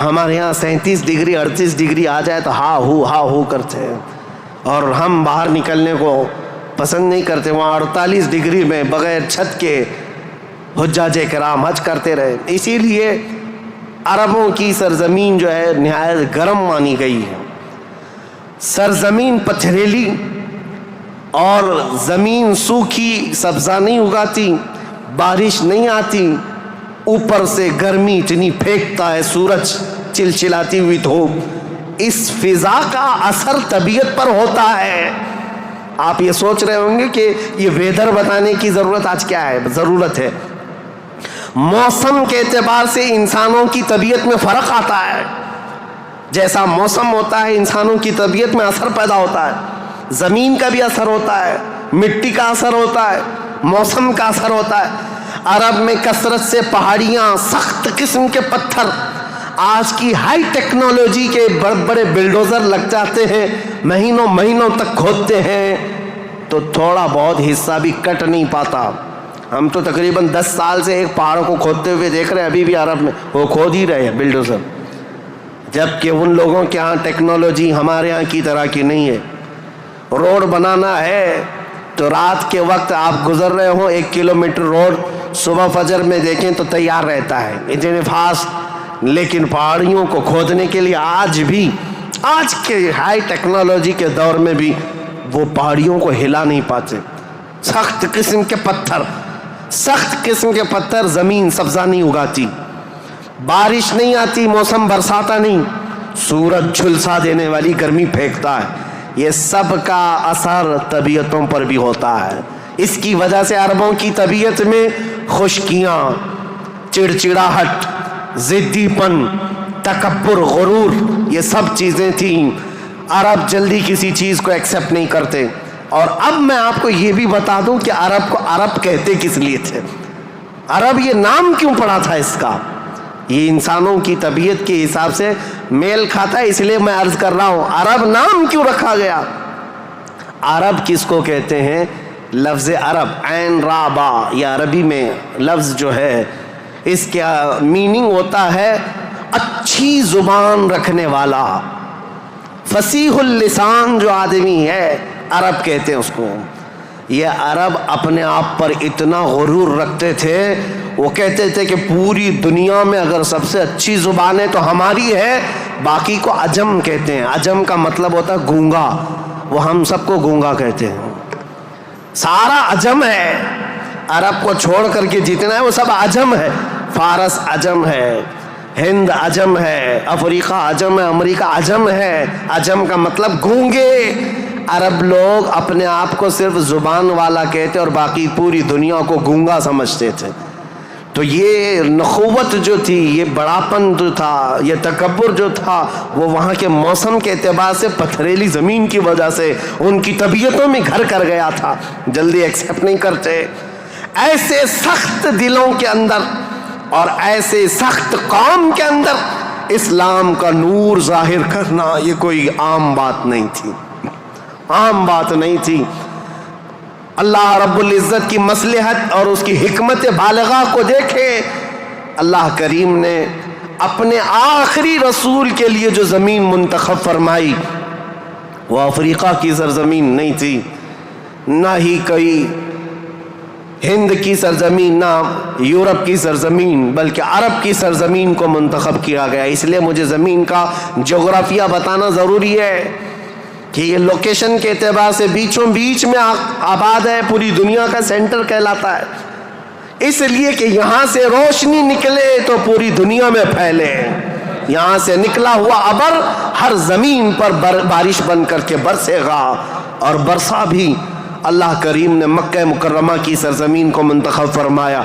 ہمارے یہاں 37 degree 38 degree آ جائے تو ہا ہو کرتے ہیں، اور ہم باہر نکلنے کو پسند نہیں کرتے. وہاں 48 ڈگری میں بغیر چھت کے حجاج کرام حج کرتے رہے. اسی لیے عربوں کی سرزمین جو ہے نہایت گرم مانی گئی ہے. سرزمین پتھریلی اور زمین سوکھی، سبزہ نہیں اگاتی، بارش نہیں آتی، اوپر سے گرمی اتنی پھینکتا ہے سورج، چلچلاتی ہوئی دھوپ. اس فضا کا اثر طبیعت پر ہوتا ہے. آپ یہ سوچ رہے ہوں گے کہ یہ ویدر بتانے کی ضرورت آج کیا ہے؟ ضرورت ہے. موسم کے اعتبار سے انسانوں کی طبیعت میں فرق آتا ہے. جیسا موسم ہوتا ہے انسانوں کی طبیعت میں اثر پیدا ہوتا ہے. زمین کا بھی اثر ہوتا ہے، مٹی کا اثر ہوتا ہے، موسم کا اثر ہوتا ہے. عرب میں کثرت سے پہاڑیاں، سخت قسم کے پتھر، آج کی ہائی ٹیکنالوجی کے بڑے بڑے بلڈوزر لگ جاتے ہیں، مہینوں تک کھودتے ہیں تو تھوڑا بہت حصہ بھی کٹ نہیں پاتا. ہم تو تقریباً 10 سال سے ایک پہاڑ کو کھودتے ہوئے دیکھ رہے ہیں، ابھی بھی عرب میں وہ کھود ہی رہے ہیں بلڈوزر. جبکہ ان لوگوں کے ہاں ٹیکنالوجی ہمارے ہاں کی طرح کی نہیں ہے. روڈ بنانا ہے تو رات کے وقت آپ گزر رہے ہوں 1 کلومیٹر روڈ، صبح فجر میں دیکھیں تو تیار رہتا ہے، اتنے فاسٹ. لیکن پہاڑیوں کو کھودنے کے لیے آج کے ہائی ٹیکنالوجی کے دور میں بھی وہ پہاڑیوں کو ہلا نہیں پاتے. سخت قسم کے پتھر، زمین سبزہ نہیں اگاتی، بارش نہیں آتی، موسم برساتا نہیں، سورج جھلسا دینے والی گرمی پھینکتا ہے. یہ سب کا اثر طبیعتوں پر بھی ہوتا ہے. اس کی وجہ سے عربوں کی طبیعت میں خشکیاں، چڑچڑاہٹ، ضدی پن، تکبر، غرور، یہ سب چیزیں تھیں. عرب جلدی کسی چیز کو ایکسیپٹ نہیں کرتے. اور اب میں آپ کو یہ بھی بتا دوں کہ عرب کو عرب کہتے کس لیے تھے. عرب یہ نام کیوں پڑا تھا اس کا؟ یہ انسانوں کی طبیعت کے حساب سے میل کھاتا ہے، اس لیے میں عرض کر رہا ہوں عرب نام کیوں رکھا گیا. عرب کس کو کہتے ہیں؟ لفظ عرب عین را با، یہ عربی میں لفظ جو ہے اس کا میننگ ہوتا ہے اچھی زبان رکھنے والا، فصیح اللسان جو آدمی ہے عرب کہتے ہیں اس کو. یہ عرب اپنے آپ پر اتنا غرور رکھتے تھے، وہ کہتے تھے کہ پوری دنیا میں اگر سب سے اچھی زبان ہے تو ہماری ہے، باقی کو عجم کہتے ہیں. عجم کا مطلب ہوتا ہے گونگا، وہ ہم سب کو گونگا کہتے ہیں. سارا عجم ہے، عرب کو چھوڑ کر کے جتنا ہے وہ سب عجم ہے. فارس عجم ہے، ہند عجم ہے، افریقہ عجم ہے، امریکہ عجم ہے. عجم کا مطلب گونگے. عرب لوگ اپنے آپ کو صرف زبان والا کہتے اور باقی پوری دنیا کو گونگا سمجھتے تھے. تو یہ نخوت جو تھی، یہ بڑاپن جو تھا، یہ تکبر جو تھا، وہ وہاں کے موسم کے اعتبار سے پتھریلی زمین کی وجہ سے ان کی طبیعتوں میں گھر کر گیا تھا، جلدی ایکسیپٹ نہیں کرتے. ایسے سخت دلوں کے اندر اور ایسے سخت قوم کے اندر اسلام کا نور ظاہر کرنا یہ کوئی عام بات نہیں تھی. اللہ رب العزت کی مصلحت اور اس کی حکمت بالغہ کو دیکھیں. اللہ کریم نے اپنے آخری رسول کے لیے جو زمین منتخب فرمائی وہ افریقہ کی سرزمین نہیں تھی، نہ ہی کوئی ہند کی سرزمین، نہ یورپ کی سرزمین، بلکہ عرب کی سرزمین کو منتخب کیا گیا. اس لیے مجھے زمین کا جغرافیہ بتانا ضروری ہے کہ یہ لوکیشن کے اعتبار سے بیچوں بیچ میں آباد ہے، پوری دنیا کا سینٹر کہلاتا ہے. اس لیے کہ یہاں سے روشنی نکلے تو پوری دنیا میں پھیلے. یہاں سے نکلا ہوا ابر ہر زمین پر بارش بن کر کے برسے گا، اور برسا بھی. اللہ کریم نے مکہ مکرمہ کی سرزمین کو منتخب فرمایا.